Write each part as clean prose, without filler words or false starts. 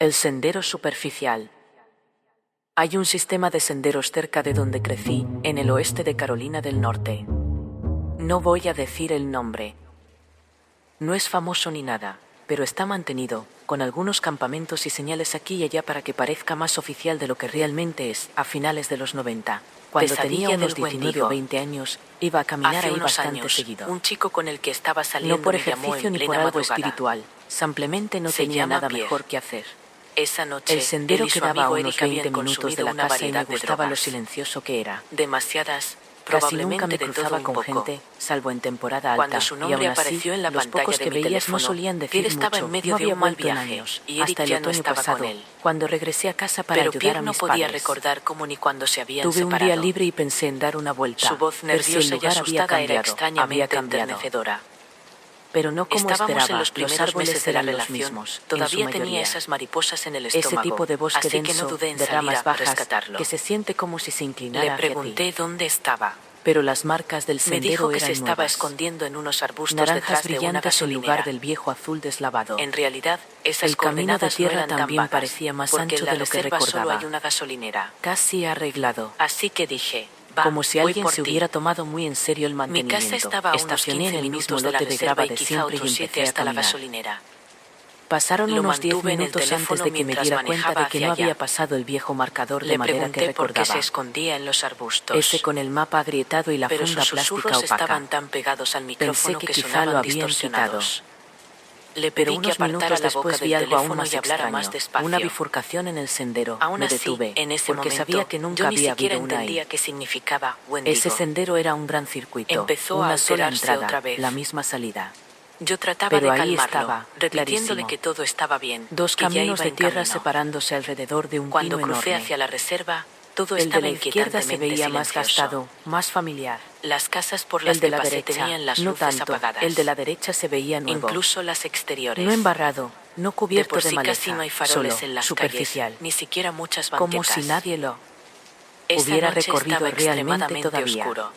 El sendero superficial. Hay un sistema de senderos cerca de donde crecí, en el oeste de Carolina del Norte. No voy a decir el nombre. No es famoso ni nada, pero está mantenido, con algunos campamentos y señales aquí y allá para que parezca más oficial de lo que realmente es. A finales de los 90, cuando tenía unos 19 o 20 años, iba a caminar ahí bastante seguido. Un chico con el que estaba saliendo no por me llamó ejercicio en ni plena por algo madrugada. espiritual, simplemente no Se tenía llama nada Pierre. mejor que hacer. Esa noche, El sendero él y su quedaba a amigo unos Eric habían 20 minutos de la consumido una casa y me variedad de gustaba lo drogas. silencioso que era. Demasiadas, Casi nunca me probablemente de todo cruzaba un con poco. gente, salvo en temporada alta, Cuando su y nombre aún así, apareció en la los pantalla pocos de que mi veías no teléfono, solían Pierre decir estaba mucho. en medio No de había un mal vuelto en viaje, años, y Eric hasta el ya no otoño estaba pasado, con él. cuando regresé a casa para Pero ayudar Pierre a no mis podía padres. recordar cómo ni cuándo se habían Tuve un separado. día libre y pensé en dar una vuelta, Su voz ver si el nerviosa y lugar había asustada era cambiado, extrañamente había cambiado. enternecedora. Pero no como Estábamos esperaba, en los primeros árboles meses de la eran los relación. mismos, en su Todavía mayoría. tenía esas mariposas en el Ese estómago, tipo de bosque así denso, que no dudé en de salir ramas a bajas, rescatarlo. que se siente como si se inclinara Le hacia ti. pregunté dónde estaba. Pero las marcas del Me sendero dijo que eran se estaba nuevas. escondiendo en unos arbustos Naranjas detrás de una brillantes en lugar gasolinera. del viejo azul deslavado. En realidad, esas El camino de coordenadas tierra no eran tan también vagas, parecía más porque ancho en la de lo que reserva solo recordaba. hay una gasolinera. Casi arreglado. Así que dije, va, Como si voy alguien por se ti. hubiera tomado muy en serio el Mi mantenimiento. casa estaba a unos Estacioné 15 en el mismo minutos de la lote de reserva grava y de quizá siempre y otros 7 empecé a hasta la caminar. gasolinera. Pasaron Lo unos 10 mantuve en el minutos antes teléfono de que me mientras diera cuenta manejaba de que hacia no allá. había pasado el viejo marcador de Le madera que pregunté por qué recordaba. se escondía en los arbustos. Ese con el mapa agrietado y la Pero funda sus plástica susurros opaca. estaban tan pegados al Pensé micrófono que que quizá sonaban lo habían distorsionados. Le Pero pedí que unos apartara minutos la boca después del vi algo aún teléfono más y hablara extraño, más despacio. una bifurcación en el sendero. Aún Me así, detuve, en ese porque momento, sabía que nunca yo ni había siquiera habido una entendía ahí. qué significaba Wendigo. Ese sendero era un gran circuito, Empezó a una sola alterarse entrada, otra vez. la misma salida. Yo trataba Pero de ahí calmarlo, estaba, repitiéndole clarísimo. que todo estaba bien, Dos que ya caminos iba de en tierra camino. separándose alrededor de un Cuando pino crucé enorme. hacia la reserva, todo El de estaba la izquierda se inquietantemente veía más silencioso. gastado, más familiar. Las casas por las El de que la pasé derecha, tenían las no luces tanto. apagadas. El de la derecha se veía nuevo. Incluso las exteriores. No embarrado, no De cubierto por de sí maleza, casi no hay faroles solo, en las superficial. calles, ni siquiera muchas banquetas. Como si nadie lo Esa hubiera noche recorrido estaba realmente extremadamente todavía. oscuro.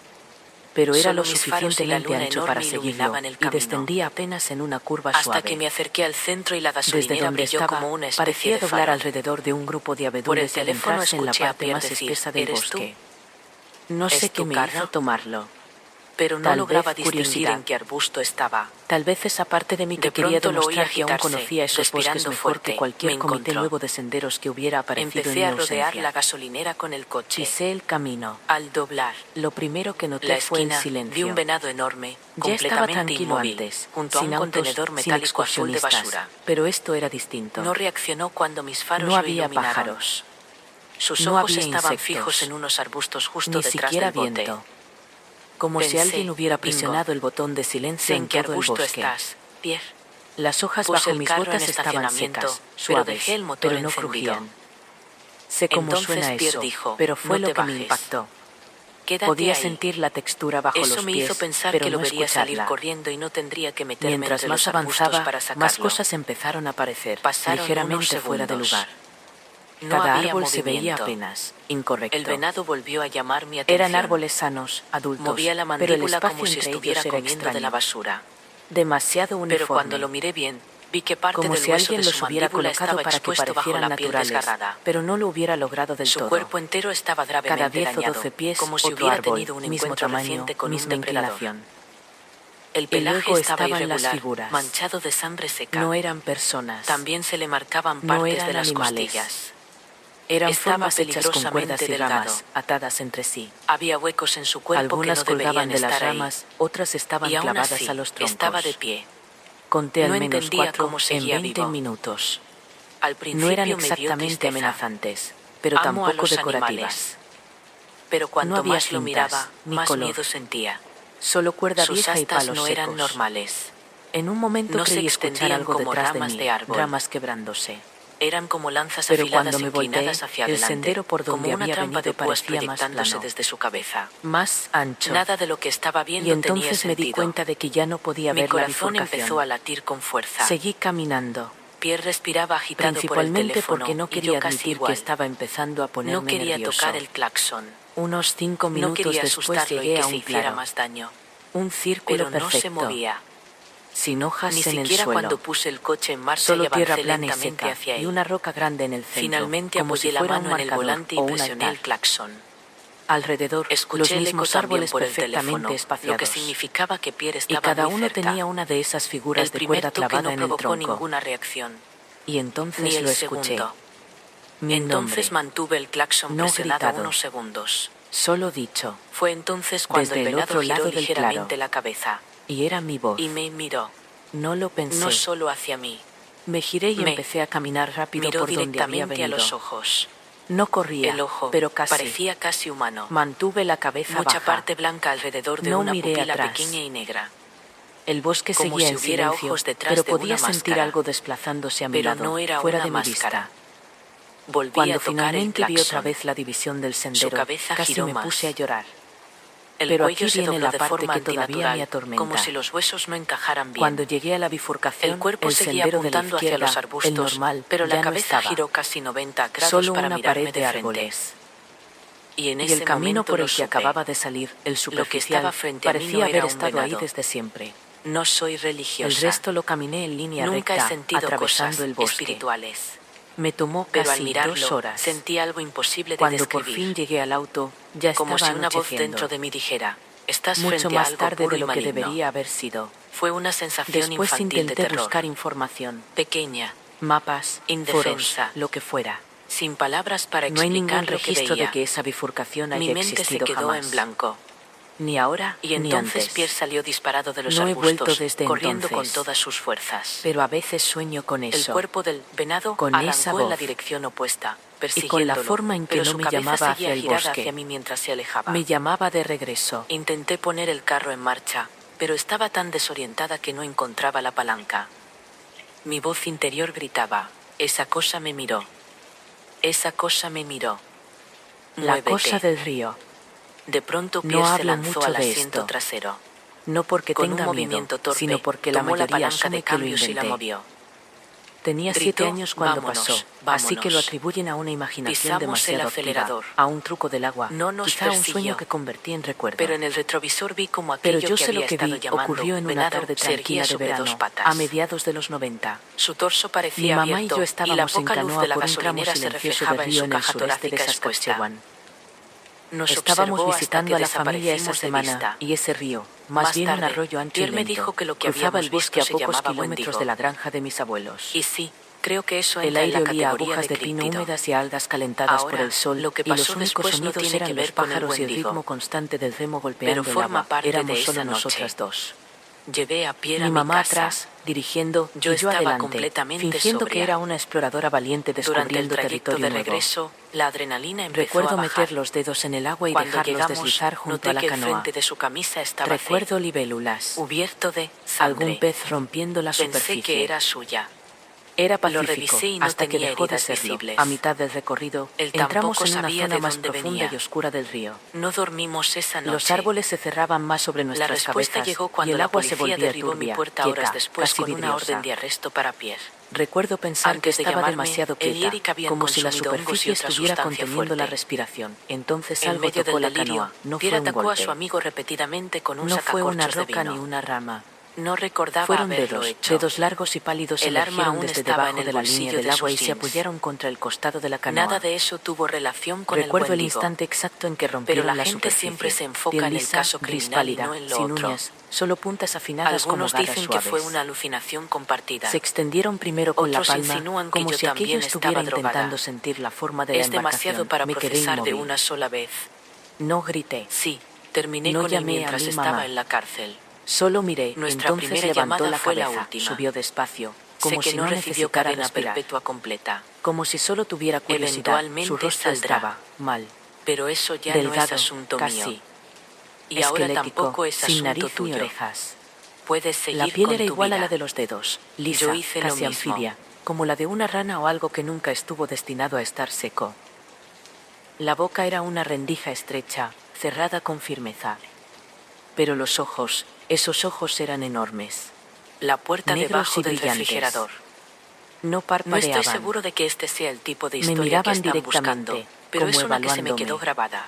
Pero era Solo lo mis faros y la suficientemente luna ancho enorme para seguirlo, iluminaban el y camino. descendía apenas en una curva Hasta suave. que me acerqué al centro y la Desde gasolinera donde brilló estaba, como una especie parecía de doblar faro. alrededor de un grupo de Por el abedules y teléfono adentrarse en la escuché a parte Pierre más decir, espesa del ¿eres tú? bosque. No sé ¿Es qué tu me carro? hizo tomarlo. Pero no Tal lograba vez distinguir curiosidad. en qué arbusto estaba. Tal vez esa parte de mí que De quería pronto lo oí demostrar que aún agitarse, conocía esos bosques respirando mejor fuerte. que cualquier Me comité encontró. nuevo de senderos que hubiera aparecido Empecé en a mi rodear ausencia. la gasolinera con el coche. Pisé el camino. Al doblar Lo primero que noté la fue el esquina, silencio. vi un venado enorme, Ya estaba completamente tranquilo inmóvil, antes, junto a sin un autos, contenedor sin metálico azul de excursionistas, basura. pero esto era distinto. No reaccionó cuando mis faros No lo había iluminaron. pájaros. Sus No ojos había estaban insectos. fijos en unos arbustos justo Ni detrás siquiera del bote. viento. Como si Pensé, alguien hubiera bingo. presionado el botón de silencio ¿En en qué todo el arbusto bosque. estás, Pierre? Las hojas Puse bajo el mis carro botas en estaban estacionamiento, secas, pero suaves, dejé el motor pero no encendido. crujían. Sé cómo Entonces suena Pierre eso, dijo, pero fue "No lo te que me bajes. impactó. Quédate Podía ahí". sentir la textura bajo Eso los me pies, hizo pensar pero que lo no vería salir escucharla. corriendo y no tendría que meterme Mientras entre más los arbustos avanzaba, para más sacarlo. cosas empezaron a aparecer, Pasaron ligeramente unos fuera de segundos. lugar. No Cada había árbol se veía movimiento. apenas, incorrecto. El venado volvió a llamar mi atención. Eran árboles sanos, adultos, Movía la pero el mandíbula espacio como si entre estuviera ellos era comiendo de la extraño. basura. Demasiado uniforme. Pero cuando lo miré bien, vi que parte Como del si hueso alguien de los su hubiera mandíbula colocado estaba para que expuesto bajo parecieran la piel naturales, desgarrada. pero no lo hubiera logrado del Su todo. cuerpo entero estaba gravemente Cada 10 o dañado, 12 pies, como si otro hubiera árbol, tenido un mismo encuentro tamaño, reciente con un misma depredador. inclinación. El Y pelaje luego estaba estaban las irregular, figuras. manchado de sangre seca. No eran personas. También se le marcaban No partes eran de las animales. costillas. Eran Estaba formas hechas con cuerdas y peligrosamente ramas, delgado. atadas entre sí. Había huecos en su cuerpo Algunas que no deberían colgaban de las estar ramas, otras estaban ahí. Y aún clavadas así, a los troncos. estaba de pie. Conté al No menos entendía 4 cómo en seguía 20 vivo. minutos. Al principio No eran me dio exactamente tristeza. amenazantes, pero Amo a tampoco los decorativas. animales. Pero cuanto No había más lo cintas, miraba, ni más color. miedo sentía. Solo cuerda Sus vieja y astas palos no eran secos. normales. En un momento No se creí escuchar extendían algo como detrás de ramas mí, de árbol. ramas quebrándose. Eran como lanzas Pero afiladas cuando me volteé, inclinadas hacia el adelante, sendero por donde como una había trampa de venido púas parecía más proyectándose plano, desde su cabeza. más ancho. Nada de lo que estaba viendo Y entonces tenía me di sentido. cuenta de que ya no podía Mi ver la corazón bifurcación. empezó a latir con fuerza. Seguí caminando, Pierre respiraba agitado por el principalmente teléfono porque no y quería yo casi admitir igual. que estaba empezando a ponerme No quería nervioso. tocar el claxon. Unos 5 No minutos quería después asustarlo y llegué que a se un hiciera claro, más daño. un círculo Pero no se perfecto. movía. sin hojas Ni en el siquiera suelo. cuando puse el coche en marcha Solo y avancé tierra plana y lentamente seca, hacia él. y una roca grande en el centro, Finalmente como apoyé si la fuera mano un en el marcador volante y o un presioné altar. el claxon. Alrededor, Escuché los el eco mismos también árboles por el perfectamente teléfono, lo espaciados. que significaba que Pierre Y estaba cada muy uno cerca. tenía una de esas figuras El de primer cuerda toque clavada no en el provocó tronco. ninguna reacción. Y entonces Ni el lo escuché. segundo. Mi Entonces nombre. mantuve el claxon No presionado gritado. unos segundos. Solo dicho. Fue entonces cuando Desde el el venado otro giró lado del ligeramente claro. la cabeza. Y era mi voz. Y me miró. No lo pensé. No solo hacia mí. Me giré y Me empecé a caminar rápido miró por donde había directamente a venido. los ojos. No corría, El ojo pero casi. parecía casi humano. Mantuve la cabeza Mucha baja. parte blanca alrededor de No una miré pupila atrás. pequeña y negra. El bosque Como seguía si en hubiera silencio, ojos detrás pero de podía una sentir máscara. algo desplazándose a mi Pero lado, no era fuera una de mi máscara. vista. Volví Cuando a tocar el finalmente vi otra claxon. vez la división del sendero, cabeza casi giró me más. puse a llorar. El Pero cuello aquí se viene dobló la de parte forma que todavía me antinatural, atormenta. como si los huesos no encajaran bien. Cuando llegué a la bifurcación, El cuerpo el seguía sendero de la apuntando hacia izquierda, los arbustos, el normal, pero la ya no cabeza estaba. giró casi 90 grados Solo para una mirarme pared de de frente. árboles. Y en Y ese el camino momento por lo el que supe. acababa de salir, el Lo que superficial, estaba frente a mí parecía no haber era un estado ahí venado. desde siempre. No soy El religiosa. resto lo caminé en línea Nunca recta, he sentido atravesando cosas el bosque. espirituales. Me tomó Pero al casi mirarlo, 2 horas. sentí algo imposible de Cuando por describir. fin llegué al auto, ya Como estaba si una voz anocheciendo. dentro de mí dijera, estás Mucho frente a más algo tarde puro de y lo que maligno. debería haber sido. Fue una sensación Después infantil de intenté terror. buscar información, Pequeña, mapas, indefensa, foros, lo que fuera. sin palabras para No hay ningún explicar lo que registro veía. de que esa bifurcación Mi haya mente se existido quedó jamás. en blanco. Ni ahora, Y ni entonces antes. Pierre salió disparado de los No he vuelto arbustos, desde corriendo entonces. con todas sus fuerzas. Pero a veces sueño con El eso. cuerpo del venado Con esa arrancó en la voz. dirección opuesta, Y persiguiéndolo, con la forma en que pero no su me cabeza llamaba seguía hacia el girada bosque. hacia mí mientras se alejaba. Me llamaba de regreso. Intenté poner el carro en marcha, pero estaba tan desorientada que no encontraba la palanca. Mi voz interior gritaba, esa cosa me miró. Esa cosa me miró. La Muévete. cosa del río. De pronto No Pierre se hablo lanzó mucho al de asiento esto. trasero. No porque Con tenga un movimiento miedo, torpe, sino porque la tomó la mayoría palanca de asume que lo cambios y la inventé. movió. Tenía Gritó, 7 años cuando "Vámonos, pasó, vámonos". así que lo atribuyen a una imaginación Pisamos el demasiado activa, acelerador. a un truco del agua, No nos quizá a un persiguió. sueño que convertí en recuerdo. Pero en el retrovisor vi como Pero aquello yo que sé lo había que estado vi llamando ocurrió en una venado tarde se erguía tranquila de sobre verano, dos patas. a mediados de los 90. Su torso Mi parecía mamá y abierto, yo y estábamos la en poca luz canoa de la por un tramo gasolinera se silencioso de reflejaba en río su en el caja sureste de torácica expuesta. Saskatchewan. Nos Estábamos observó visitando a hasta la que familia esa desaparecimos de semana, vista. y ese río, más Más bien un tarde, arroyo ancho y Pierre me lento, dijo que lo que cruzaba el habíamos bosque a visto se pocos llamaba kilómetros Wendigo. de la granja de mis abuelos. Y sí, creo que eso El entra en aire la olía a categoría agujas de pino críptido. húmedas y algas calentadas por Ahora, el sol, lo que y los pasó únicos después no sonidos tiene eran que los ver con el pájaros y el Wendigo. ritmo constante del remo golpeando Pero el forma agua. parte de Éramos esa solo noche. nosotras dos. Llevé a Pierre a Mi mi mamá casa. atrás, dirigiendo, Yo y yo estaba adelante, completamente fingiendo que sobria. era una exploradora valiente Durante el descubriendo trayecto territorio de nuevo. regreso, la adrenalina empezó Recuerdo a bajar. meter los dedos en el agua y Cuando dejarlos llegamos, deslizar junto noté a la que el canoa. frente de su camisa estaba Recuerdo libélulas, cubierto de sangre. algún pez rompiendo la Pensé superficie. que era suya. Era Lo pacífico, revisé y no hasta que tenía dejó de heridas serlo. visibles. A mitad del recorrido, Él entramos tampoco en una sabía zona de más dónde profunda venía. y oscura del río. No dormimos esa noche. Los árboles se cerraban más sobre La nuestras respuesta cabezas llegó y cuando el la agua se policía volvía derribó mi turbia, puerta horas quieta, después casi con una vidriosa. orden de arresto para Pierre. Recuerdo pensar Antes que de estaba llamarme, demasiado él y quieta, Eric habían como si la consumido hongos y superficie otra estuviera sustancia conteniendo la fuerte. respiración. Entonces En algo medio tocó del la delirio, canoa. No Pierre fue un atacó a golpe. su amigo repetidamente con un No fue una sacacorchos de roca vino. ni una rama. No recordaba Fueron haberlo dedos, hecho. dedos largos y pálidos El arma emergieron aún desde estaba en debajo el de la línea bolsillo del de agua y sus se jeans. apoyaron contra el costado de la canoa. Nada de eso tuvo relación con Recuerdo el el Wendigo. instante exacto en que Pero rompieron la la gente superficie. siempre se enfoca Piel en el lisa, caso gris criminal pálida, y no en lo sin otro. uñas, solo puntas afinadas como Algunos garras dicen suaves. que fue una alucinación compartida. Se extendieron primero con Otros la palma, insinúan que como yo si aquello también estuviera estaba drogada. intentando sentir la forma de la Es demasiado embarcación. para Me quedé procesar de inmóvil. una sola vez. No grité. Sí, terminé No con él llamé a mientras mi estaba mamá. en la cárcel. Solo miré, Nuestra entonces primera levantó llamada la fue la cabeza, última. subió despacio, Sé como que si no no recibió necesitara cadena respirar, perpetua completa. como si solo tuviera curiosidad. Eventualmente Su rostro saldrá. estaba mal, Pero eso ya no delgado, es asunto casi, mío. Y ahora esquelético, tampoco es sin asunto nariz ni tuyo. orejas. Puedes seguir La piel con era tu igual a vida. la de los dedos, lisa, Yo hice lo casi mismo. anfibia, como la de una rana o algo que nunca estuvo destinado a estar seco. La boca era una rendija estrecha, cerrada con firmeza. Pero los ojos, esos ojos eran enormes. La puerta Negros debajo y del brillantes. refrigerador. No No parpadeaban. estoy seguro de que este sea el tipo de Me historia que miraban están directamente, buscando, pero como es una que se me evaluándome. quedó grabada.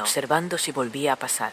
observando si volvía a pasar.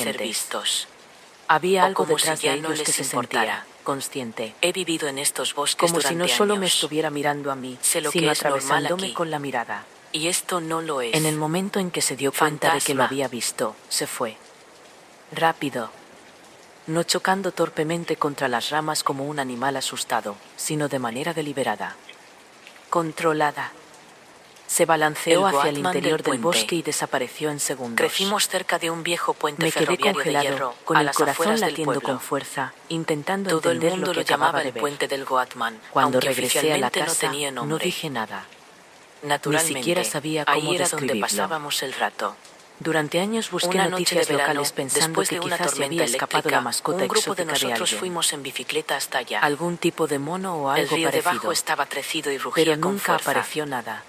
ser vistos. Había O algo como detrás si ya de no ellos les que se importara. sentía consciente. He vivido en estos bosques Como si durante no solo me años. estuviera mirando a mí, Sé lo sino que es normal atravesándome aquí. con la mirada. Y esto no lo es. En el momento en que se dio cuenta de que lo Fantasma. había visto, se fue. Rápido. No chocando torpemente contra las ramas como un animal asustado, sino de manera deliberada. Controlada. Se balanceó El hacia el Goatman interior del del puente. bosque y desapareció en segundos. Crecimos cerca de un viejo puente Me quedé ferroviario congelado, de hierro, con a el las corazón afueras del latiendo pueblo. con fuerza, intentando Todo el entender mundo lo lo que acababa llamaba de el ver. puente del Goatman, Cuando aunque regresé a la oficialmente no casa, tenía no nombre. dije nada. Naturalmente, Ni siquiera sabía cómo ahí era donde describirlo. pasábamos el rato. Durante años busqué Una noche de noticias verano, locales pensando después que de una quizás se tormenta había escapado eléctrica, la mascota un grupo de exótica de nosotros alguien. fuimos en bicicleta hasta allá. Algún tipo de mono o El algo río debajo parecido. estaba crecido y rugía Pero con nunca fuerza. apareció nada.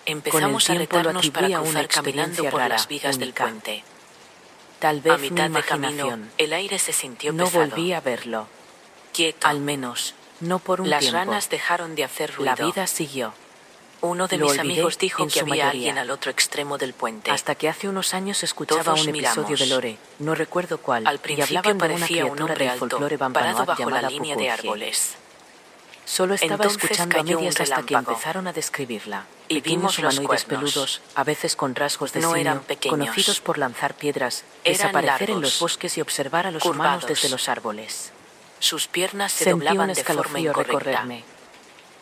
Empezamos Con a el tiempo lo retarnos para atribuí a una cruzar caminando experiencia por rara, las vigas del única. puente. Tal A vez mi mitad de camino, imaginación. el aire se sintió No pesado. volví a verlo. Quieto. Al menos, no por un Las tiempo. ranas dejaron de hacer ruido. La vida siguió. Uno de Lo mis olvidé, amigos dijo en que su había mayoría. alguien al otro extremo del puente. Hasta que hace unos años escuchaba Todos un episodio miramos. de Lore, no recuerdo cuál, Al y principio hablaban de una parecía un criatura hombre del alto, folclore parado Wampanoag bajo la llamada línea de Pukulje. árboles. Solo estaba Entonces escuchando a cayó un medias hasta que relámpago. empezaron a describirla. Y Pequeños vimos los humanoides cuernos. peludos, a veces con rasgos de No simio, eran pequeños. conocidos por lanzar piedras, Eran desaparecer en largos, los bosques y observar a los humanos curvados. desde los árboles. Sus piernas se Sentí un doblaban de forma escalofrío incorrecta, recorrerme.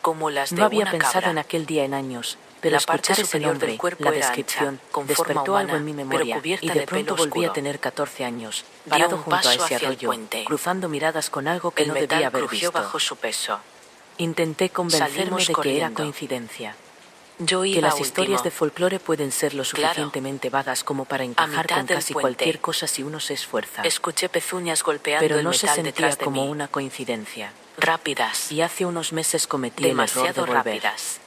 como las de No había una pensado cabra. en aquel día en años, pero La parte escuchar ese superior nombre, del cuerpo la era descripción, ancha, con forma despertó algo humana, en mi pero memoria, cubierta y de de pronto pelo volví a oscuro. tener 14 años, Dio parado un junto a paso ese hacia el arroyo, puente. cruzando miradas con algo que El no metal debía haber crujió visto. bajo su peso. Intenté convencerme Salimos de que era corriendo. coincidencia. Yo Que iba las último. historias de folclore pueden ser lo Claro. suficientemente vagas como para encajar mitad con del casi puente. cualquier cosa si uno se esfuerza. Escuché pezuñas golpeando Pero el no se metal sentía detrás de como mí. una coincidencia. Rápidas, Y hace unos meses cometí el error de demasiado volver. rápidas.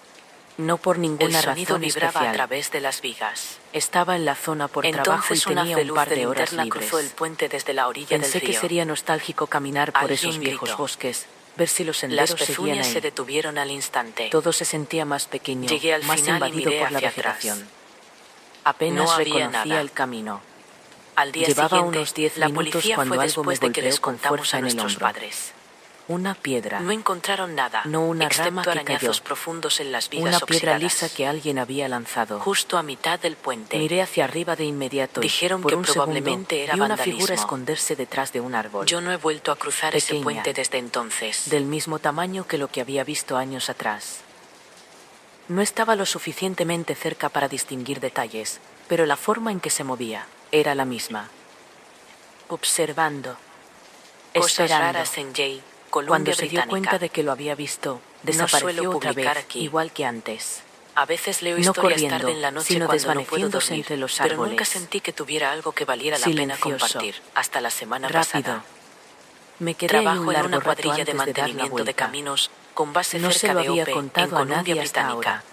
No por El ninguna sonido razón vibraba a especial. través de las vigas. Estaba en la zona por trabajo y Entonces una tenía haz de un luz par de de horas linterna libres. cruzó el puente desde la orilla Pensé del que río. sería nostálgico caminar por esos Alguien viejos gritó. bosques, ver si los Las senderos seguían pezuñas ahí. se detuvieron al instante. Todo se sentía más pequeño, Llegué al más final y invadido miré por la hacia atrás. vegetación. Apenas No había reconocía nada. el camino. Al día Llevaba siguiente, unos 10 la minutos policía cuando fue algo me después de que golpeó les con contamos fuerza a en el nuestros hombro. padres. Una piedra. No encontraron nada, No una excepto rama que arañazos cayó. profundos en las vigas Una piedra oxidadas. lisa que alguien había lanzado. Justo a mitad del puente. Miré hacia arriba de inmediato y, Dijeron por que un probablemente segundo, era vi una vandalismo. figura esconderse detrás de un árbol. Yo no he vuelto a cruzar ese Pequeña, puente desde entonces. del mismo tamaño que lo que había visto años atrás. No estaba lo suficientemente cerca para distinguir detalles, pero la forma en que se movía era la misma. Observando. Cosas Esperando. raras en Jay, Columbia Cuando se dio Británica. cuenta de que lo había visto, No suelo desapareció otra publicar vez, aquí. igual que antes. A veces leo No historias corriendo, tarde en la noche sino cuando no puedo desvaneciéndose dormir, entre los pero nunca árboles. sentí que tuviera algo que valiera la pena Silencioso. compartir. Hasta la semana Rápido. pasada. Me quedé ahí Trabajo un en largo una rato cuadrilla de antes de dar la mantenimiento de vuelta. caminos con base No se cerca lo de había Ope, en contado a Columbia nadie hasta Británica. ahora.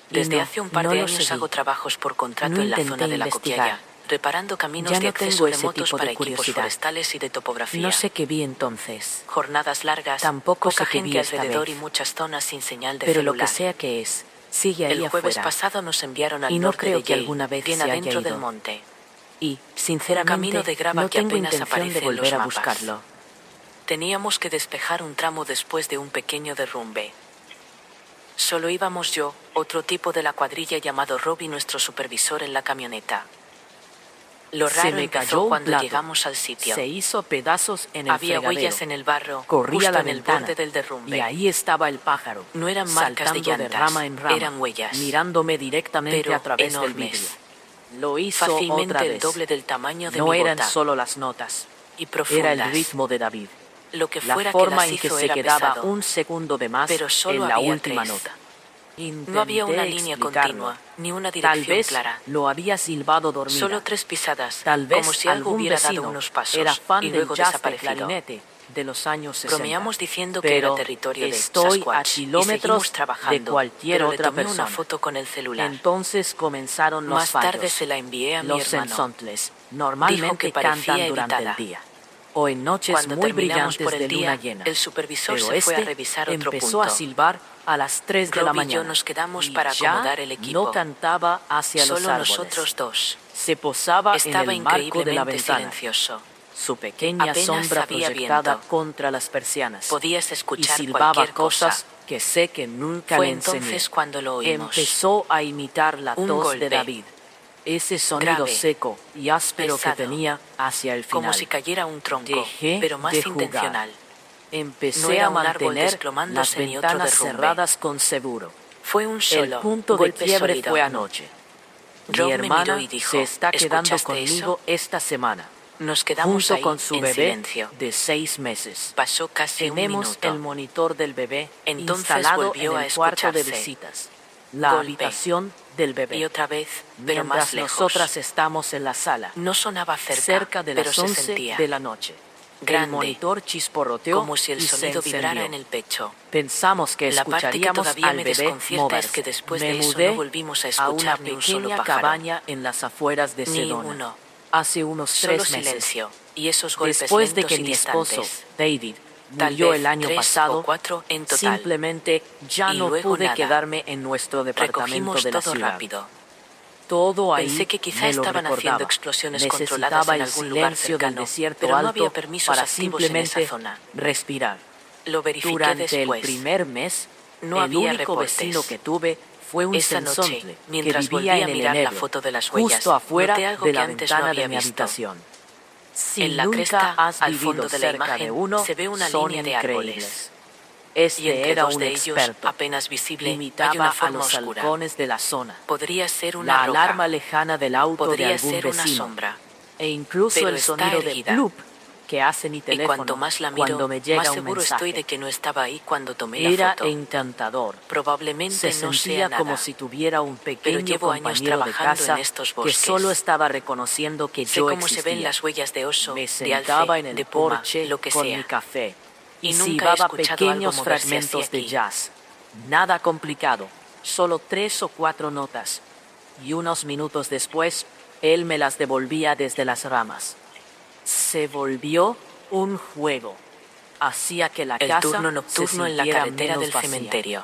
Y Desde no, hace un par no de lo años seguí. hago trabajos por contrato No en la intenté zona de la investigar. Coquilla, reparando caminos Ya de no acceso tengo ese remotos tipo de para equipos curiosidad. forestales y de topografía. No sé qué vi entonces. Jornadas largas, Tampoco poca sé qué vi gente esta alrededor vez. y muchas zonas sin señal de Pero celular. lo que sea que es, sigue ahí El jueves afuera. pasado nos enviaron al Y no norte creo de que Yale, alguna vez bien se haya adentro del ido. monte. Y, sinceramente, camino de grava no que tengo apenas intención de aparece en los volver a mapas. buscarlo. Teníamos que despejar un tramo después de un pequeño derrumbe. Solo íbamos yo, otro tipo de la cuadrilla llamado Rob y nuestro supervisor en la camioneta. Lo Se raro me empezó cayó un cuando plato. llegamos al sitio. Se hizo pedazos en el Había fregadero. huellas en el barro, Corrí justo a la en el ventana borde del derrumbe. y ahí estaba el pájaro. No eran marcas de saltando llantas, rama en rama, eran huellas. mirándome directamente Pero a través enormes. del vidrio. Lo hizo Fácilmente otra el vez. doble del tamaño de No mi eran bota. solo las notas, Y profundas. era el ritmo de David. Lo que La fuera forma que las en que hizo se era quedaba pesado. un segundo de más pero solo en la había última 3. nota. No había una Intenté línea explicarlo. continua, ni una Tal dirección vez clara. lo había silbado dormida. Solo 3 pisadas, Tal vez como si algo algún hubiera vecino dado unos pasos era fan y del luego jazz de desaparecido. clarinete de los años 60. Bromeamos diciendo que Pero era territorio de estoy Sasquatch a y kilómetros seguimos trabajando, de cualquier pero otra le tomé persona. una foto con el celular. Entonces comenzaron los Más fallos. tarde se la envié a mi Los hermano. ensontles Dijo normalmente que parecía cantan durante editada. el día o en noches Cuando muy terminamos brillantes por el de luna día, llena. el supervisor Pero se fue a este revisar otro empezó punto. a silbar a las 3 de la Rob y yo mañana. nos quedamos y para ya acomodar el equipo. no cantaba hacia los Solo árboles. nosotros dos. Se posaba Estaba en el marco de la increíblemente ventana. silencioso. su pequeña Apenas sombra había proyectada viento. contra las persianas. Podías Y escuchar silbaba cualquier cosas cosa. que sé que nunca Fue le enseñé. entonces cuando lo oímos. Empezó a imitar la Un tos golpe. de David. Ese sonido Grave, seco y áspero pesado, que tenía hacia el final. como si cayera un tronco, Dejé pero más de jugar. intencional. Empecé No era a un árbol mantener las desplomándose ni otro ventanas derrumbe. cerradas con seguro. Fue un El solo punto de golpe quiebre sólido. fue anoche. Rob Mi me hermana miró y dijo, se está quedando ¿escuchaste conmigo esta semana, Nos quedamos junto ahí con su en bebé silencio. de 6 meses. Pasó casi un Tenemos minuto. el monitor del bebé Entonces instalado volvió en a el cuarto de escucharse. visitas, la Golpe. habitación del bebé. Y otra vez, pero Mientras más lejos. nosotras estamos en la sala, No sonaba cerca, cerca de pero las se 11 sentía de la noche. grande, El monitor chisporroteó como si el y se sonido vibrara encendió. en el pecho. Pensamos que La parte que escucharíamos todavía al me bebé desconcierta es moverse. que después Me de eso mudé no volvimos a a escuchar una ni un solo pequeña pájaro. cabaña en las afueras de Ni Sedona. uno. Hace unos Solo 3 meses. silencio y esos golpes Después de lentos que y mi esposo, distantes. David, Tal murió vez el año 3 pasado, o 4 en total. simplemente ya Y no luego pude nada. quedarme en nuestro departamento Recogimos de la todo ciudad. rápido. Todo ahí Pensé que quizá me lo estaban haciendo recordaba. explosiones controladas Necesitaba en el algún lugar silencio del cercano, desierto pero no alto había permisos para activos en esa simplemente zona. respirar. Lo verifiqué Durante después. el primer mes, No el había único reportes. vecino que tuve fue un Esa noche, sensontle mientras que vivía volví a en el mirar la enebro, foto de las huellas, justo afuera noté algo de que la antes no ventana había de mi visto. habitación. Si En la nunca cresta, has al vivido fondo de la cerca imagen, de uno, se ve una son línea de increíbles. árboles. Este Y entre era dos un de ellos, experto. apenas visible, hay Imitaba una a forma los oscura. halcones de la zona. Podría ser una La roca. alarma lejana del auto de Podría algún ser una vecino. sombra. E incluso Pero el está sonido de erguida. bloop que hace mi Y teléfono cuanto más la miro, cuando me llega más un seguro mensaje. estoy de que no estaba ahí cuando tomé la Era foto. encantador. Probablemente Se no sea sentía nada. como si tuviera un pequeño llevo años compañero de trabajando casa en estos que bosques. solo estaba reconociendo que Sé yo cómo se ven existía. las huellas de oso, Me de sentaba alce, en el de puma, porche lo que con sea. mi café y Y nunca he silbaba escuchado algo pequeños moverse fragmentos así de aquí. jazz. Nada complicado, solo 3 o 4 notas. Y unos minutos después, él me las devolvía desde las ramas. Se volvió un juego. Hacía que la El casa turno se nocturno en la sintiera carretera menos del vacía. cementerio.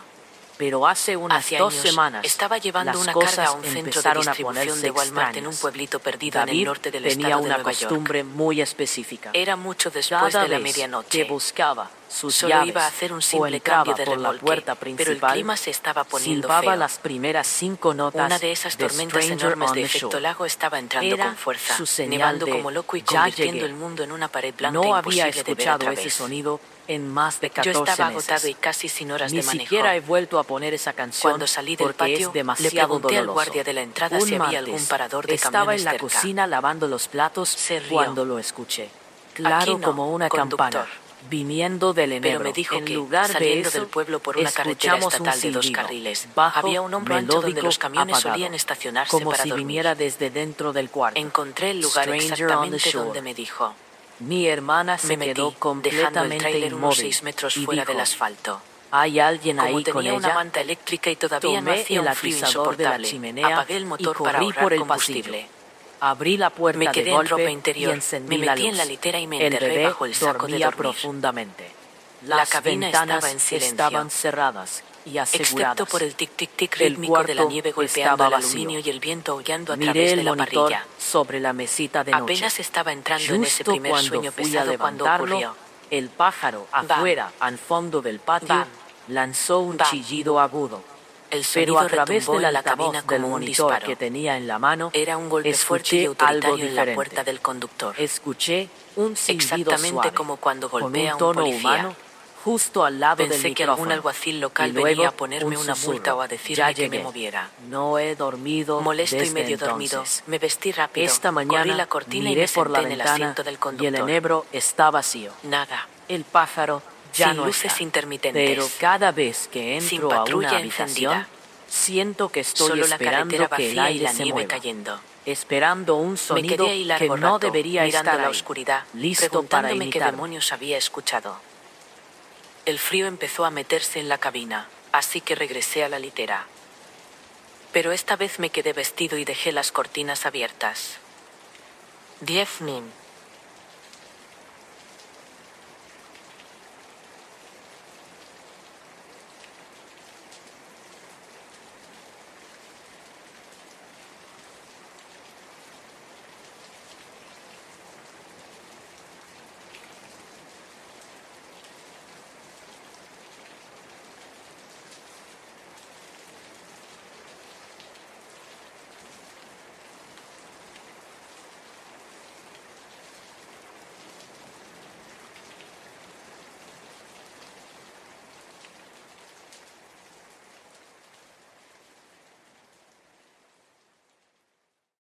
Pero hace unas Hace 2 años, semanas, estaba llevando las una cosas carga a un centro de empezaron a distribución ponerse de Walmart en un extrañas. pueblito perdido en el David norte del tenía estado de una Nueva York. costumbre muy específica. Era mucho después Cada de la vez medianoche. que buscaba sus Solo llaves iba a hacer un o simple entraba cambio de por la remolque, puerta pero el principal, clima se estaba poniendo silbaba feo. las primeras 5 notas Una de esas de tormentas Stranger enormes on de the efecto Shore. lago estaba entrando Era con fuerza, su señal nevando de, como loco y "Ya convirtiendo llegué". el mundo en una pared blanca No había imposible de ver escuchado otra ese vez. sonido en más de 14 Yo estaba agotado y meses. casi sin horas Ni de manejo. siquiera he vuelto a poner esa canción Cuando salí del porque patio, es le demasiado pregunté al doloroso. guardia de la entrada Un si había martes, algún parador de estaba camiones en la cerca. cocina lavando los platos Se rió. cuando lo escuché. Claro, Aquí no, como una conductor. campana, viniendo del enebro. Pero me dijo en que, lugar saliendo de eso, del pueblo por una carretera escuchamos un estatal de 2 silbido, carriles, bajo, había un hombro ancho donde melódico, los camiones apagado, solían estacionarse como para si dormir. viniera desde dentro del cuarto. Encontré el lugar Stranger on the exactamente Shore. donde me dijo. Mi hermana se Me metí, quedó dejando el completamente tráiler unos inmóvil 6 metros y fuera dijo, del asfalto. ¿hay alguien Como ahí con tenía una ella? manta eléctrica y todavía no Tomé hacía el un frío atizador de la insoportable, chimenea apagué el motor y para corrí ahorrar por el combustible. pasillo. Abrí la puerta Me quedé de en golpe ropa interior, y encendí me la metí luz. en la litera y me El enterré bebé bajo el saco de dormía dormir. profundamente. La Las cabina ventanas estaba en silencio. estaban cerradas y aseguradas. Excepto por el tic-tic-tic El rítmico de la cuarto nieve golpeando estaba el vacío. aluminio y el viento aullando a Miré través el de la monitor parrilla. sobre la mesita de noche. Apenas estaba entrando en ese Justo primer cuando sueño fui a pesado cuando levantarlo, ocurrió. el pájaro afuera, al fondo del patio, Bam. lanzó un Bam. chillido agudo. El Pero sonido a través retumbó del en la altavoz cabina del como un monitor disparo. que tenía en la mano, Era un golpe fuerte y escuché algo autoritario en la diferente. puerta del conductor. Escuché un silbido Exactamente suave, como cuando con golpea a un un tono policía. humano, justo al lado del Pensé que micrófono. algún alguacil local Y luego, venía a ponerme un una susurro. multa o a Ya decirme que me llegué. moviera. No he dormido Molesto y desde medio dormido, entonces. me vestí rápido, Esta mañana corrí la cortina y miré me por la senté en el ventana asiento del y el conductor. enebro está vacío. Nada. El pájaro ya Sin no luces está. intermitentes. Pero cada vez que Sin entro a patrulla una habitación, encendida. siento que estoy Solo la esperando carretera que el vacía y aire la se nieve mueva. cayendo. Esperando un Me sonido quedé ahí que largo no rato, debería mirando estar la ahí, oscuridad, listo para preguntándome qué imitarme. demonios había escuchado. El frío empezó a meterse en la cabina, así que regresé a la litera. Pero esta vez me quedé vestido y dejé las cortinas abiertas. 10 min.